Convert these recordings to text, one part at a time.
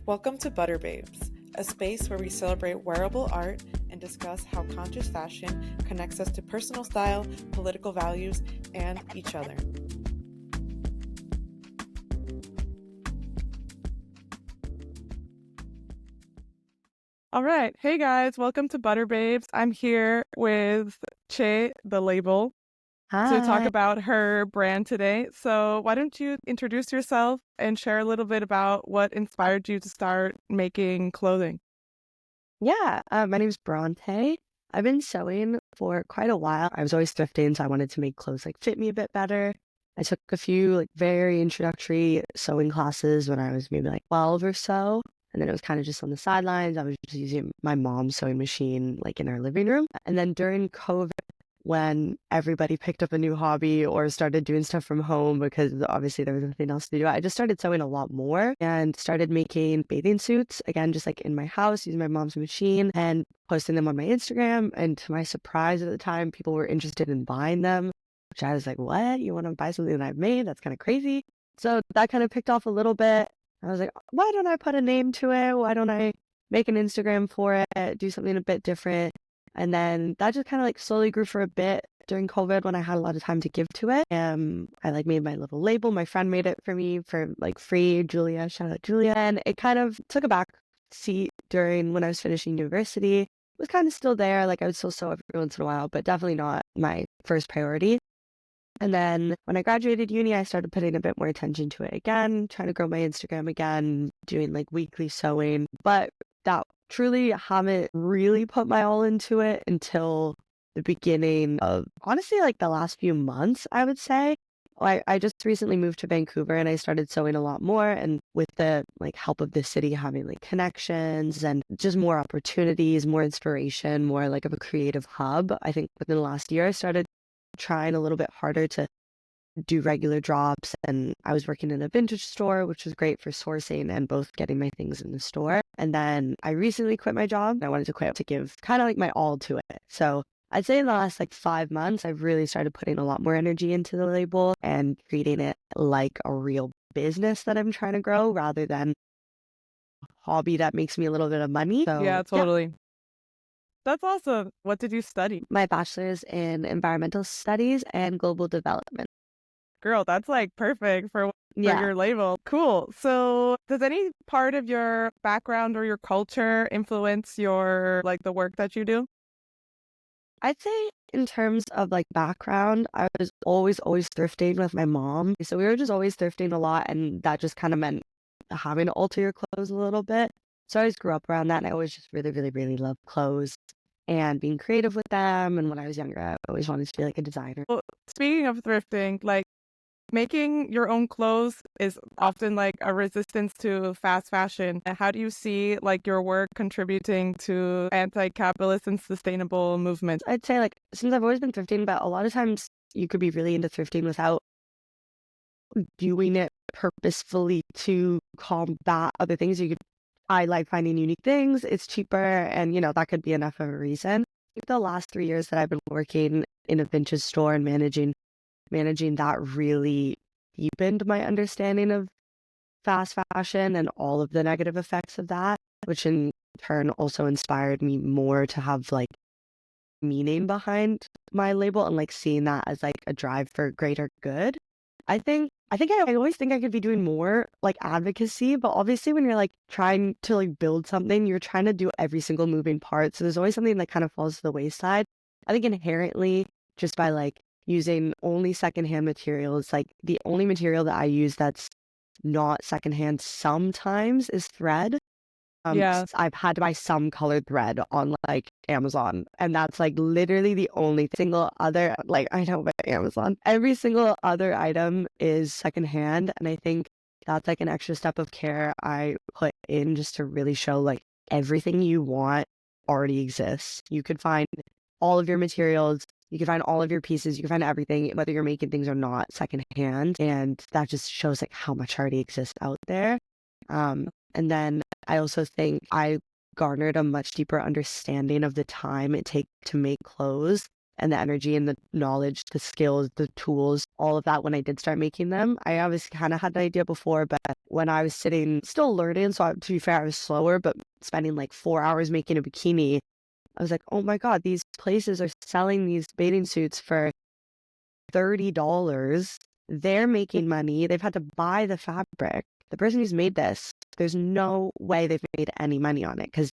Welcome to Butter Babes, a space where we celebrate wearable art and discuss how conscious fashion connects us to personal style, political values, and each other. All right. Hey guys, welcome to Butter Babes. I'm here with Che.thelabel to talk Hi. about her brand today. So why don't you introduce yourself and share a little bit about what inspired you to start making clothing? Yeah, my name's Brontë. I've been sewing for quite a while. I was always thrifting, so I wanted to make clothes fit me a bit better. I took a few very introductory sewing classes when I was maybe 12 or so. And then it was kind of just on the sidelines. I was just using my mom's sewing machine in our living room. And then during COVID, when everybody picked up a new hobby or started doing stuff from home because obviously there was nothing else to do, I just started sewing a lot more and started making bathing suits, again, just in my house, using my mom's machine and posting them on my Instagram. And to my surprise at the time, people were interested in buying them, which I was like, what? You want to buy something that I've made? That's kind of crazy. So that kind of picked off a little bit. I was like, why don't I put a name to it? Why don't I make an Instagram for it, do something a bit different? And then that just kind of slowly grew for a bit during COVID when I had a lot of time to give to it. I made my little label. My friend made it for me for free. Julia, shout out Julia. And it kind of took a back seat during when I was finishing university. It was kind of still there. I would still sew every once in a while, but definitely not my first priority. And then when I graduated uni, I started putting a bit more attention to it again, trying to grow my Instagram again, doing weekly sewing. But that truly haven't really put my all into it until the beginning of, honestly, the last few months, I would say. I just recently moved to Vancouver and I started sewing a lot more. And with the help of the city having connections and just more opportunities, more inspiration, more of a creative hub, I think within the last year, I started trying a little bit harder to do regular drops, and I was working in a vintage store, which was great for sourcing and both getting my things in the store. And then I recently quit my job and I wanted to quit to give kind of my all to it. So I'd say in the last 5 months, I've really started putting a lot more energy into the label and treating it like a real business that I'm trying to grow rather than a hobby that makes me a little bit of money. So, Yeah, totally. That's awesome. What did you study? My bachelor's in environmental studies and global development. Girl, that's perfect for Yeah. your label. Cool. So does any part of your background or your culture influence your the work that you do? I'd say in terms of background, I was always thrifting with my mom. So we were just always thrifting a lot, and that just kind of meant having to alter your clothes a little bit. So I always grew up around that, and I always just really, really, really loved clothes and being creative with them. And when I was younger, I always wanted to be a designer. Well, speaking of thrifting, making your own clothes is often a resistance to fast fashion. How do you see your work contributing to anti-capitalist and sustainable movements? I'd say since I've always been thrifting, but a lot of times you could be really into thrifting without doing it purposefully to combat other things. I like finding unique things. It's cheaper, and that could be enough of a reason. The last 3 years that I've been working in a vintage store and managing that really deepened my understanding of fast fashion and all of the negative effects of that, which in turn also inspired me more to have meaning behind my label and seeing that as a drive for greater good. I always think I could be doing more advocacy, but obviously when you're trying to build something, you're trying to do every single moving part. So there's always something that kind of falls to the wayside. I think inherently just by using only secondhand materials, the only material that I use that's not secondhand sometimes is thread. Yeah. I've had to buy some colored thread on Amazon, and that's literally the only single other I know about Amazon. Every single other item is secondhand, and I think that's an extra step of care I put in just to really show everything you want already exists. You could find all of your materials, you can find all of your pieces, you can find everything, whether you're making things or not, secondhand, and that just shows how much already exists out there. And then I also think I garnered a much deeper understanding of the time it takes to make clothes and the energy and the knowledge, the skills, the tools, all of that when I did start making them. I obviously kind of had an idea before, but when I was sitting, still learning. So to be fair, I was slower, but spending like 4 hours making a bikini, I was like, oh my God, these places are selling these bathing suits for $30. They're making money. They've had to buy the fabric. The person who's made this, there's no way they've made any money on it because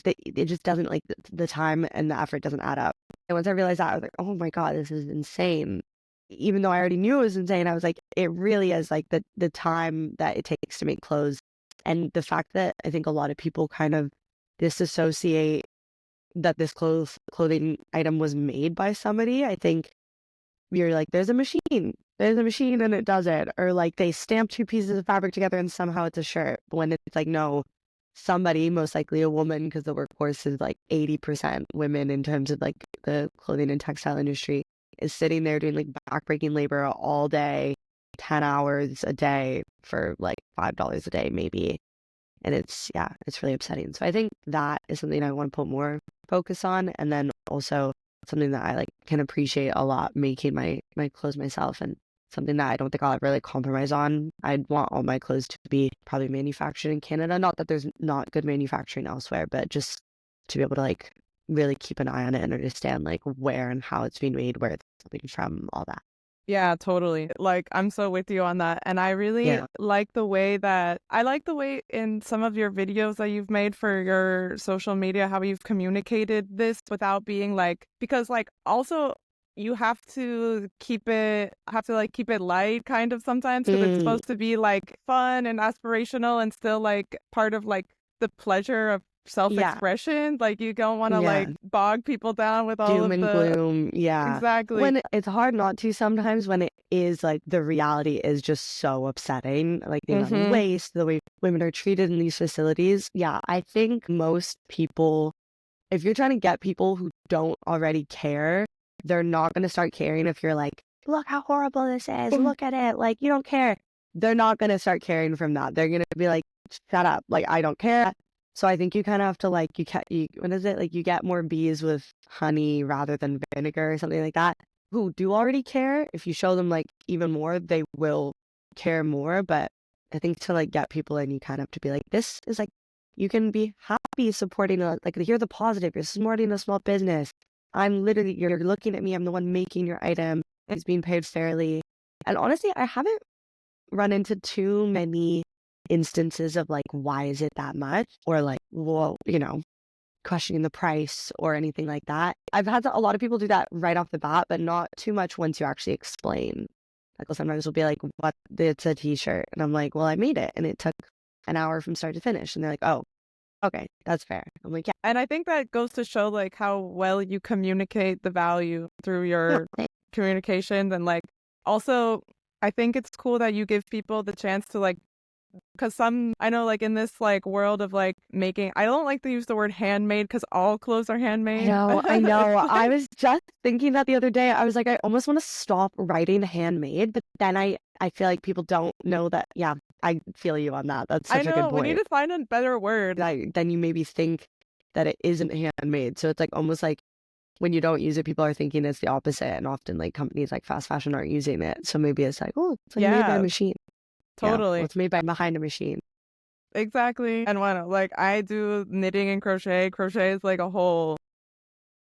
it just doesn't, like, the time and the effort doesn't add up. And once I realized that, I was like, oh my God, this is insane. Even though I already knew it was insane, I was like, it really is like the time that it takes to make clothes. And the fact that I think a lot of people kind of disassociate that this clothing item was made by somebody. I think you're like, there's a machine and it does it. Or like they stamp two pieces of fabric together and somehow it's a shirt. When it's like, no, somebody, most likely a woman, because the workforce is like 80% women in terms of like the clothing and textile industry, is sitting there doing like backbreaking labor all day, 10 hours a day for like $5 a day maybe. And it's really upsetting. So I think that is something I want to put more focus on. And then also something that I like can appreciate a lot, making my clothes myself, and something that I don't think I'll ever like compromise on. I'd want all my clothes to be probably manufactured in Canada. Not that there's not good manufacturing elsewhere, but just to be able to like really keep an eye on it and understand like where and how it's being made, where it's coming from, all that. Yeah, totally. Like, I'm so with you on that. And I really like the way in some of your videos that you've made for your social media, how you've communicated this without being like, because like also you have to keep it light kind of sometimes, because it's supposed to be like fun and aspirational and still like part of like the pleasure of self-expression. Like you don't want to like bog people down with all doom of and the gloom. Exactly. When it's hard not to sometimes, when it is like the reality is just so upsetting, like the amount of waste, the way women are treated in these facilities. I think most people, if you're trying to get people who don't already care, they're not going to start caring if you're like, look how horrible this is, look at it, like you don't care. They're not going to start caring from that. They're going to be like, shut up, like I don't care. So I think you kind of have to like, what is it? Like you get more bees with honey rather than vinegar or something like that, who do already care. If you show them like even more, they will care more. But I think to like get people in, you kind of have to be like, this is like, you can be happy supporting like, here's the positive. You're supporting a small business. You're looking at me. I'm the one making your item. It's being paid fairly. And honestly, I haven't run into too many instances of like, why is it that much? Or like, well, questioning the price or anything like that. I've had a lot of people do that right off the bat, but not too much once you actually explain. Like, sometimes we'll be like, what? It's a t-shirt. And I'm like, well, I made it and it took an hour from start to finish. And they're like, oh, okay, that's fair. I'm like, yeah. And I think that goes to show like how well you communicate the value through your communications. And like, also, I think it's cool that you give people the chance to like, because I know like in this like world of like making, I don't like to use the word handmade because all clothes are handmade. I know. I was just thinking that the other day. I was like, I almost want to stop writing handmade, but then I feel like people don't know that. Yeah, I feel you on that. That's such a good point. We need to find a better word. Then you maybe think that it isn't handmade. So it's like almost like when you don't use it, people are thinking it's the opposite. And often like companies like fast fashion aren't using it. So maybe it's like, oh, it's like made by a machine. Totally. It's made behind a machine. Exactly. And like I do knitting and crochet. Crochet is like a whole.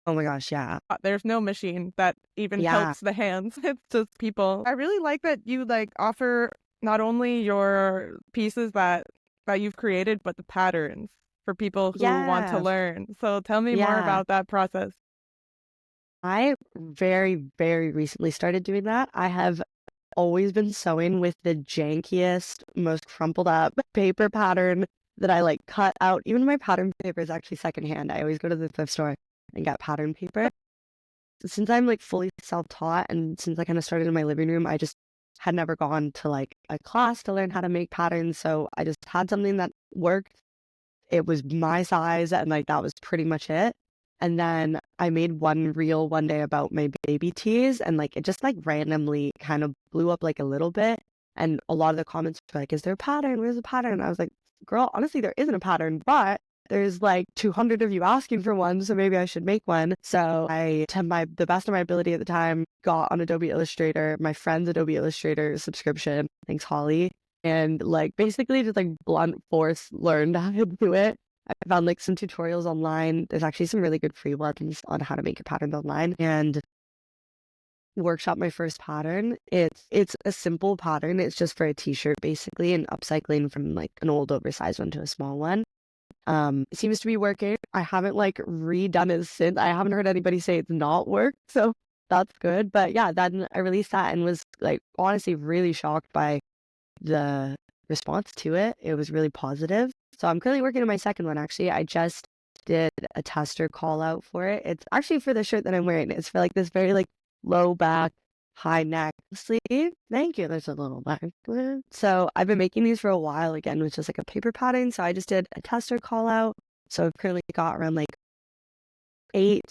Oh my gosh, yeah. There's no machine that even helps the hands. It's just people. I really like that you like offer not only your pieces that you've created, but the patterns for people who want to learn. So tell me more about that process. I very, very recently started doing that. I have always been sewing with the jankiest, most crumpled up paper pattern that I like cut out. Even my pattern paper is actually secondhand. I always go to the thrift store and get pattern paper. Since I'm like fully self-taught and since I kind of started in my living room, I just had never gone to like a class to learn how to make patterns. So I just had something that worked. It was my size and like that was pretty much it. And then I made one reel one day about my baby tees and like it just like randomly kind of blew up like a little bit. And a lot of the comments were like, is there a pattern? Where's the pattern? And I was like, girl, honestly, there isn't a pattern, but there's like 200 of you asking for one. So maybe I should make one. So I, to the best of my ability at the time, got on Adobe Illustrator, my friend's Adobe Illustrator subscription. Thanks, Holly. and like basically just like blunt force learned how to do it. I found like some tutorials online. There's actually some really good free ones on how to make your patterns online, and workshop my first pattern. It's a simple pattern. It's just for a t-shirt basically, and upcycling from like an old oversized one to a small one. It seems to be working. I haven't like redone it since. I haven't heard anybody say it's not worked, so that's good. But yeah, then I released that and was like honestly really shocked by the response to it. It was really positive. So I'm currently working on my second one actually. I just did a tester call out for it. It's actually for the shirt that I'm wearing. It's for like this very like low back, high neck sleeve. Thank you. There's a little back. So I've been making these for a while again, which is like a paper pattern. So I just did a tester call out. So I've currently got around like 8,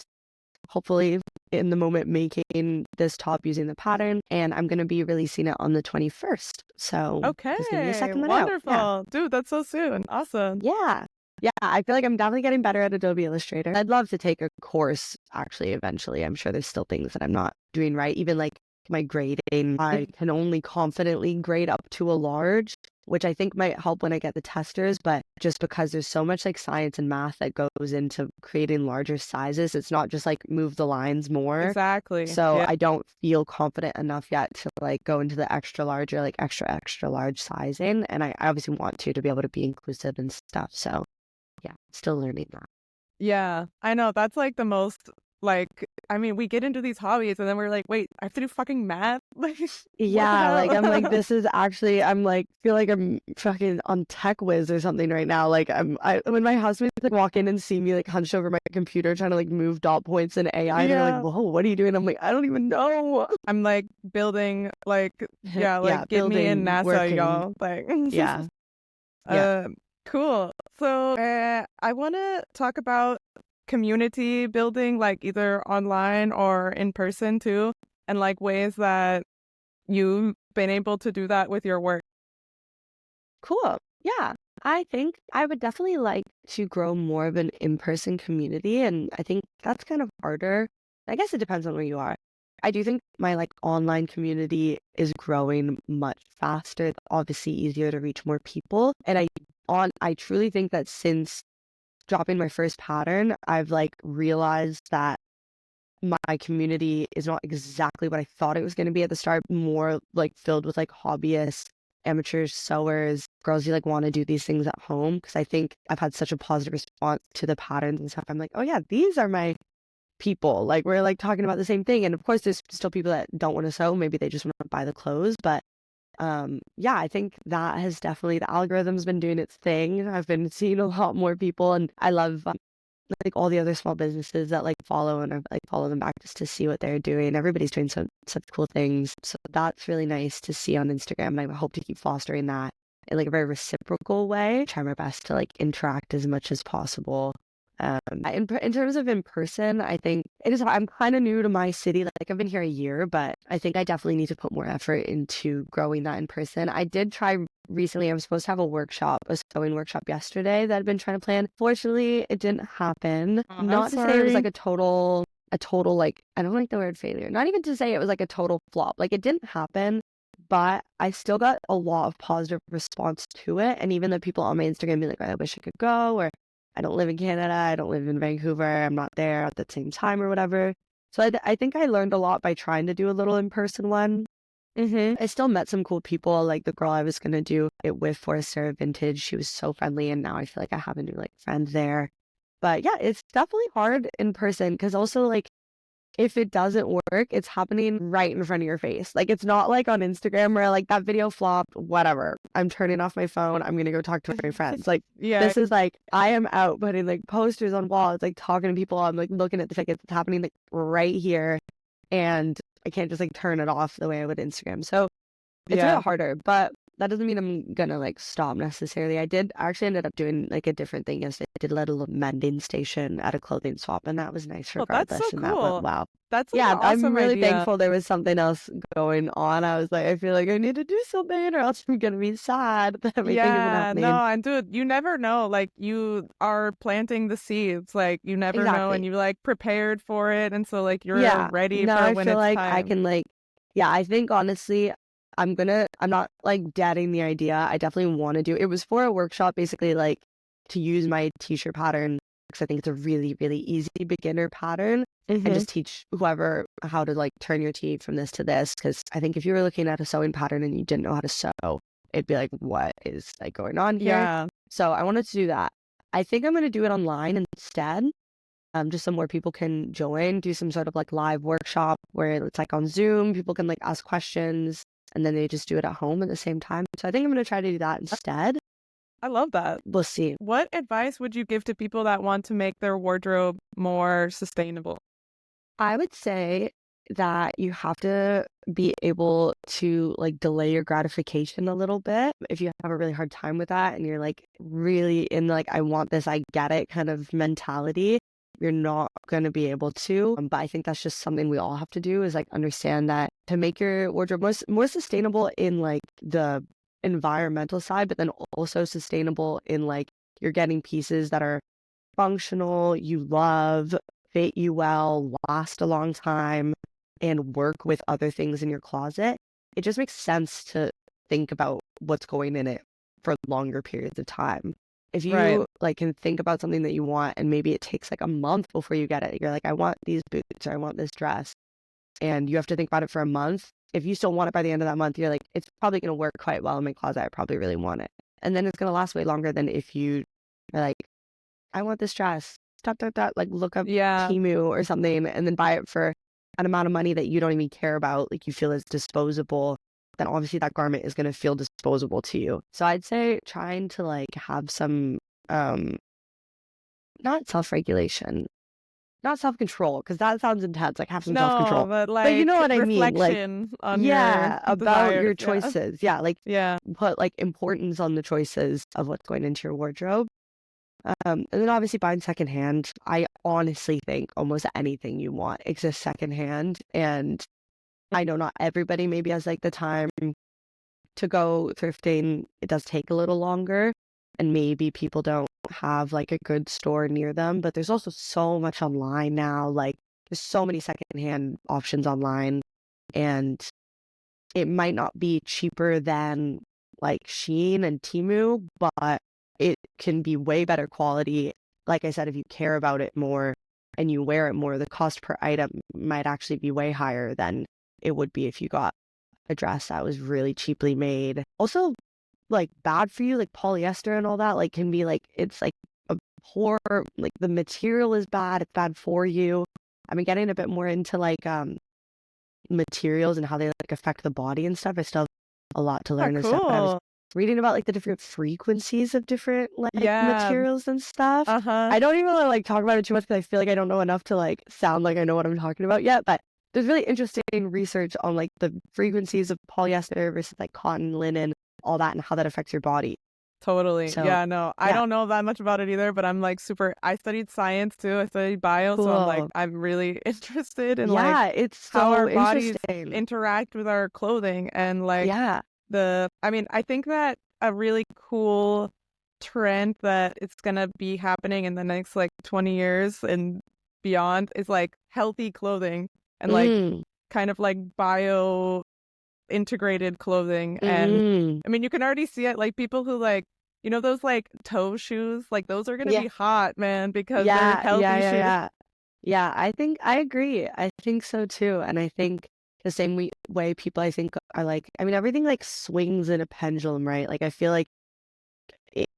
hopefully in the moment, making this top using the pattern, and I'm going to be releasing it on the 21st. So there's going to be a Okay, second one wonderful. out. Dude, that's so soon. Awesome. Yeah. Yeah, I feel like I'm definitely getting better at Adobe Illustrator. I'd love to take a course actually eventually. I'm sure there's still things that I'm not doing right. Even like my grading, I can only confidently grade up to a large, which I think might help when I get the testers, but just because there's so much like science and math that goes into creating larger sizes, it's not just like move the lines more. Exactly. So Yeah. I don't feel confident enough yet to like go into the extra large or like extra large sizing. And I obviously want to be able to be inclusive and stuff. So yeah, still learning that. Yeah, I know. That's like the most, like, I mean, we get into these hobbies and then we're like, wait, I have to do fucking math? Like, what the Yeah, like I'm like, hell? this is actually, I'm like, feel like I'm fucking on Tech Whiz or something right now. Like when my husband like walk in and see me like hunched over my computer trying to like move dot points in AI, they're like, Yeah. whoa, what are you doing? I'm like, I don't even know. I'm like building, like, yeah, Yeah, like get me in building, NASA, working. y'all. Like, Yeah, yeah. cool. So, I want to talk about community building, like either online or in person too, and like ways that you've been able to do that with your work. Cool. Yeah. I think I would definitely like to grow more of an in-person community, and I think that's kind of harder. I guess it depends on where you are. I do think my like online community is growing much faster. It's obviously easier to reach more people. And I truly think that since dropping my first pattern, I've like realized that my community is not exactly what I thought it was going to be at the start, more like filled with like hobbyists, amateurs, sewers, girls who like want to do these things at home. Because I think I've had such a positive response to the patterns and stuff. I'm like, oh yeah, these are my people. Like we're like talking about the same thing. And of course, there's still people that don't want to sew. Maybe they just want to buy the clothes. But yeah, I think that has definitely, the algorithm's been doing its thing. I've been seeing a lot more people, and I love like all the other small businesses that like follow, and I like follow them back just to see what they're doing. Everybody's doing such cool things. So that's really nice to see on Instagram. And I hope to keep fostering that in like a very reciprocal way. Try my best to like interact as much as possible. In terms of in person, I think it is. I'm kind of new to my city. Like I've been here a year, but I think I definitely need to put more effort into growing that in person. I did try recently. I was supposed to have a sewing workshop yesterday that I'd been trying to plan. Fortunately, it didn't happen. I'm Not to say it was sorry. like a total like, I don't like the word failure. Not even to say it was like a total flop. Like it didn't happen. But I still got a lot of positive response to it. And even the people on my Instagram be like, I wish I could go, or I don't live in Canada. I don't live in Vancouver. I'm not there at the same time or whatever. So I think I learned a lot by trying to do a little in-person one. I still met some cool people, like the girl I was going to do it with for Sarah Vintage. She was so friendly, and now I feel like I have a new like friend there. But yeah, it's definitely hard in person because also like if it doesn't work, it's happening right in front of your face. Like it's not like on Instagram where like that video flopped, whatever. I'm turning off my phone. I'm gonna go talk to my friends. Like Yeah, this is like I am out putting like posters on walls, like talking to people. I'm like looking at the tickets. It's happening like right here, and I can't just like turn it off the way I would Instagram. So it's a yeah. bit harder, but that doesn't mean I'm gonna like stop necessarily. I did actually ended up doing like a different thing yesterday. I did a little mending station at a clothing swap, and that was nice Oh, that's so regardless. And that went cool. well. That's like Yeah, an I'm awesome really idea. thankful there was something else going on. I was like, I feel like I need to do something or else I'm gonna be sad that everything isn't Yeah, no, happening. and dude, you never know. Like you are planting the seeds. Like you never know, and Exactly. you like prepared for it, and so like you're Yeah. ready Now for I when feel it's like I time. can like, yeah, I think honestly, I'm not like deading the idea. I definitely want to do it. Was for a workshop, basically like to use my t-shirt pattern because I think it's a really, really easy beginner pattern and Mm-hmm. just teach whoever how to like turn your tee from this to this. Because I think if you were looking at a sewing pattern and you didn't know how to sew, it'd be like, what is like going on here? Yeah. So I wanted to do that. I think I'm going to do it online instead. Just so more people can join, do some sort of like live workshop where it's like on Zoom, people can like ask questions and then they just do it at home at the same time. So I think I'm going to try to do that instead. I love that. We'll see. What advice would you give to people that want to make their wardrobe more sustainable? I would say that you have to be able to like delay your gratification a little bit. If you have a really hard time with that and you're like really in like, I want this, I get it kind of mentality, you're not going to be able to. But I think that's just something we all have to do is like understand that to make your wardrobe more sustainable in like the environmental side, but then also sustainable in like you're getting pieces that are functional, you love, fit you well, last a long time, and work with other things in your closet. It just makes sense to think about what's going in it for longer periods of time. If Right. you like can think about something that you want and maybe it takes like a month before you get it, you're like, I want these boots or I want this dress, and you have to think about it for a month. If you still want it by the end of that month, you're like, it's probably going to work quite well in my closet. I probably really want it. And then it's going to last way longer than if you are like, I want this dress, like look up Yeah. Temu or something and then buy it for an amount of money that you don't even care about, like you feel is disposable, then obviously that garment is going to feel disposable to you. So I'd say trying to like have some, not self-regulation, not self-control, because that sounds intense, like have some No, self-control. but But you like know what I mean? Like, reflection on your yeah, about your desires. Yeah. choices. Yeah, like Yeah. put like importance on the choices of what's going into your wardrobe. And then obviously buying secondhand. I honestly think almost anything you want exists secondhand. And I know not everybody maybe has like the time to go thrifting. It does take a little longer. And maybe people don't have like a good store near them. But there's also so much online now. Like there's so many secondhand options online. And it might not be cheaper than like Shein and Temu, but it can be way better quality. Like I said, if you care about it more and you wear it more, the cost per item might actually be way higher than it would be if you got a dress that was really cheaply made. Also, like bad for you, like polyester and all that, like can be like, it's like a poor, like the material is bad, it's bad for you. I mean, getting a bit more into like materials and how they like affect the body and stuff. I still have a lot to Oh, learn and stuff, but I was cool. reading about like the different frequencies of different like Yeah. materials and stuff. Uh-huh. I don't even want to like talk about it too much because I feel like I don't know enough to like sound like I know what I'm talking about yet, but there's really interesting research on like the frequencies of polyester versus like cotton, linen, all that, and how that affects your body. Totally. So Yeah, no, I yeah, don't know that much about it either, but I'm like I studied science too. I studied bio, so I'm like, cool. I'm really interested in like Yeah, it's how so our bodies interesting. interact with our clothing and like Yeah. I mean, I think that a really cool trend that it's gonna be happening in the next like 20 years and beyond is like healthy clothing and like Mm. kind of like bio integrated clothing. And Mm. I mean, you can already see it, like people who like, those like toe shoes, like those are gonna Yeah. be hot, man, because they're Yeah, yeah, healthy yeah, shoes. yeah. Yeah, I think I agree. I think so too. And I think the same way people I think are like, I mean, everything like swings in a pendulum, right? Like I feel like it,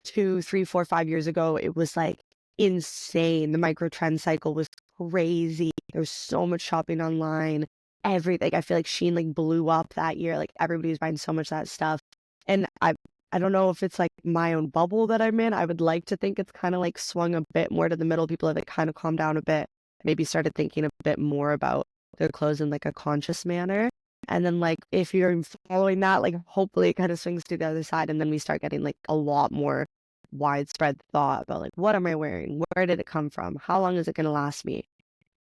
2, 3, 4, 5 years ago, it was like insane. The micro trend cycle was crazy. There was so much shopping online. Everything. I feel like Shein like blew up that year. Like everybody was buying so much of that stuff. And I don't know if it's like my own bubble that I'm in. I would like to think it's kind of like swung a bit more to the middle. People have like kind of calmed down a bit, maybe started thinking a bit more about their clothes in like a conscious manner. And then like if you're following that, like hopefully it kind of swings to the other side and then we start getting like a lot more widespread thought about like what am I wearing? Where did it come from? How long is it going to last me?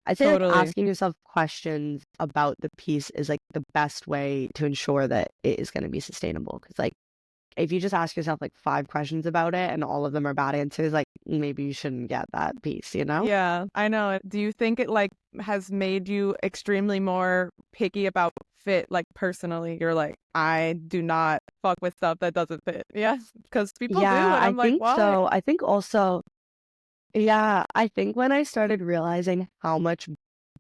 I'd say like Totally. asking yourself questions about the piece is like the best way to ensure that it is going to be sustainable. Because like if you just ask yourself like 5 questions about it and all of them are bad answers, like maybe you shouldn't get that piece, you know? Yeah, I know. Do you think it like has made you extremely more picky about fit, like personally? You're like, I do not fuck with stuff that doesn't fit. Yeah, because people do, Yeah, and I I'm like, think what? so. I think also, yeah, I think when I started realizing how much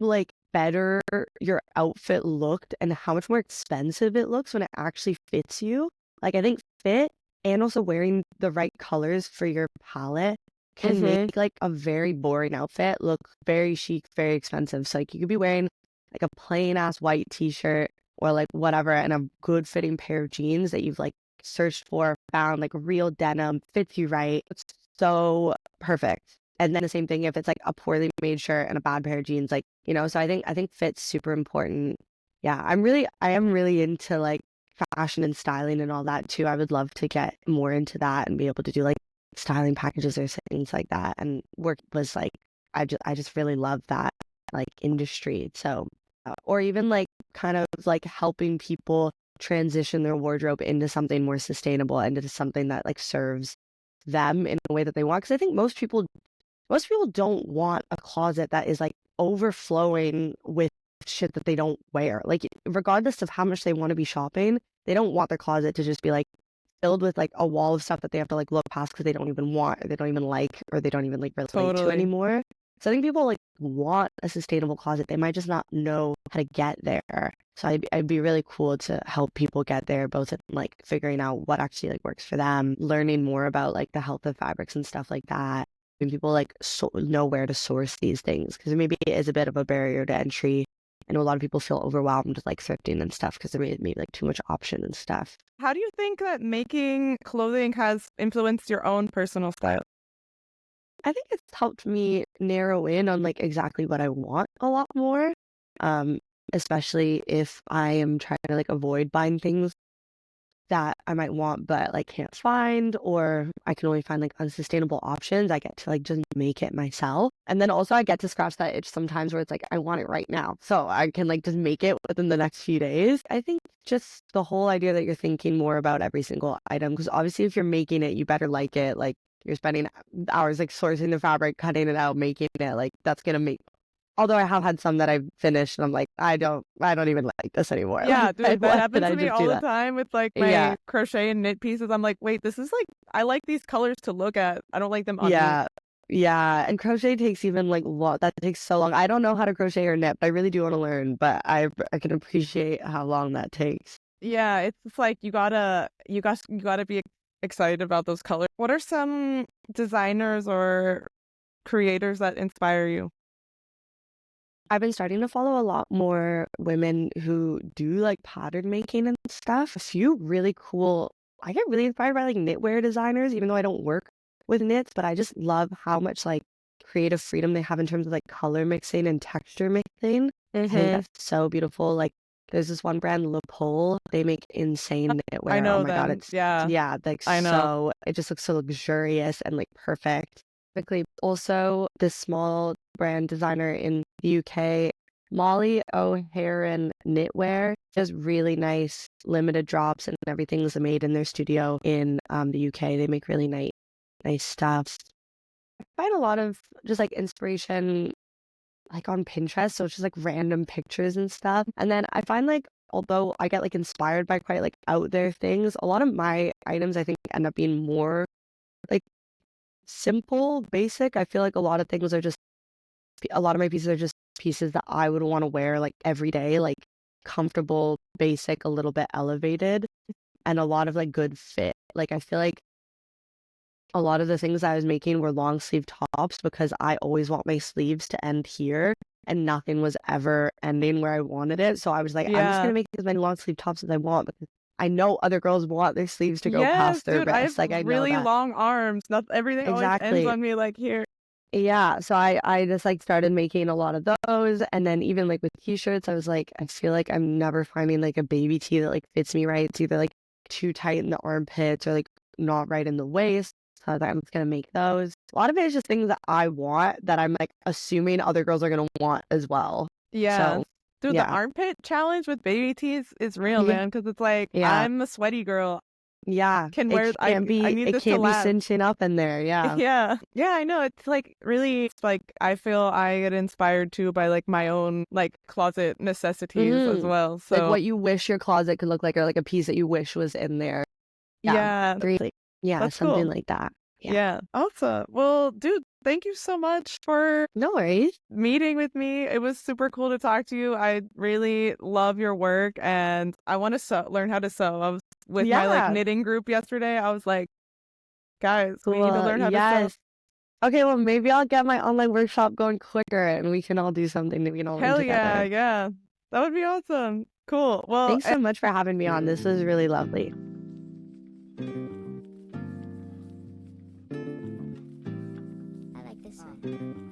like better your outfit looked and how much more expensive it looks when it actually fits you, like I think fit and also wearing the right colors for your palette can make Mm-hmm. like a very boring outfit look very chic, very expensive. So like you could be wearing like a plain ass white t-shirt or like whatever and a good fitting pair of jeans that you've like searched for, found like real denim, fits you right. It's so perfect. And then the same thing if it's like a poorly made shirt and a bad pair of jeans, like, so I think fit's super important. Yeah, I am really into like fashion and styling and all that too. I would love to get more into that and be able to do like styling packages or things like that. And work was like I just really love that like industry. So or even like kind of like helping people transition their wardrobe into something more sustainable, into something that like serves them in a way that they want. Because I think most people don't want a closet that is like overflowing with shit that they don't wear. Like, regardless of how much they want to be shopping, they don't want their closet to just be like filled with like a wall of stuff that they have to like look past because they don't even want, or they don't even like, or they don't even like relate to Totally. anymore. So I think people like want a sustainable closet. They might just not know how to get there. So I'd be really cool to help people get there, both in like figuring out what actually like works for them, learning more about like the health of fabrics and stuff like that, when people like know where to source these things, because maybe it is a bit of a barrier to entry. I know a lot of people feel overwhelmed with like thrifting and stuff because there may be like too much option and stuff. How do you think that making clothing has influenced your own personal style? I think it's helped me narrow in on like exactly what I want a lot more. Um, Especially if I am trying to like avoid buying things that I might want but like can't find, or I can only find like unsustainable options. I get to like just make it myself. And then also I get to scratch that itch sometimes where it's like I want it right now. So I can like just make it within the next few days. I think just the whole idea that you're thinking more about every single item, because obviously if you're making it, you better like it. Like you're spending hours like sourcing the fabric, cutting it out, making it, like that's gonna make, although I have had some that I've finished and I'm like, I don't even like this anymore. Yeah, Like, dude, that why did happens I to me just do all the that? time with like Yeah. my crochet and knit pieces. I'm like, wait, this is like, I like these colors to look at. I don't like them on me. Yeah. Yeah. And crochet takes even like that takes so long. I don't know how to crochet or knit, but I really do want to learn, but I can appreciate how long that takes. Yeah, it's just like you gotta be excited about those colors. What are some designers or creators that inspire you? I've been starting to follow a lot more women who do like pattern making and stuff. A few really cool. I get really inspired by like knitwear designers, even though I don't work with knits, but I just love how much like creative freedom they have in terms of like color mixing and texture mixing. I think Mm-hmm. that's so beautiful. Like there's this one brand, Le Pole. They make insane I knitwear. Oh know my God, them. it's Yeah, yeah, like I know. so it just looks so luxurious and like perfect. Quickly, also this small brand designer in the UK, Molly O'Haran Knitwear, does really nice limited drops, and everything's made in their studio in the UK. They make really nice stuff. I find a lot of just like inspiration like on Pinterest, so it's just like random pictures and stuff. And then I find like although I get like inspired by quite like out there things, a lot of my items I think end up being more like simple, basic. I feel like a lot of my pieces are just pieces that I would want to wear like every day, like comfortable, basic, a little bit elevated, and a lot of like good fit. Like I feel like a lot of the things I was making were long sleeve tops because I always want my sleeves to end here, and nothing was ever ending where I wanted it. So I was like, I'm just Yeah. gonna make as many long sleeve tops as I want because I know other girls want their sleeves to go Yes, past their dude, I have wrists. Like I know really that. long arms. Not everything always ends Exactly. on me like here. Yeah, so I just like started making a lot of those, and then even like with t-shirts, I was like, I feel like I'm never finding like a baby tee that like fits me right. It's either like too tight in the armpits or like not right in the waist. So I was like, I'm just gonna make those. A lot of it is just things that I want that I'm like assuming other girls are gonna want as well. Yes. So Dude, the yeah, armpit challenge with baby tees is real, yeah, man, because it's like yeah, I'm a sweaty girl. Yeah. can wear. I need It this to can't be last. cinching up in there. Yeah. Yeah. Yeah, I know. It's like really like I feel I get inspired too by like my own like closet necessities as well. Like So what you wish your closet could look like, or like a piece that you wish was in there. Yeah. yeah, Really. Yeah, that's something cool. like that. Yeah. Yeah. Awesome. Well, dude, thank you so much for No worries. meeting with me. It was super cool to talk to you. I really love your work and I want to learn how to sew. I was with my like Yeah. knitting group yesterday. I was like, guys, we need to Cool. learn how to sew. Yes. Okay, well, maybe I'll get my online workshop going quicker and we can all do something that we can all learn Hell yeah, together. yeah. That would be awesome. Cool. Well, Thanks so much for having me on. This was really lovely. I like this one.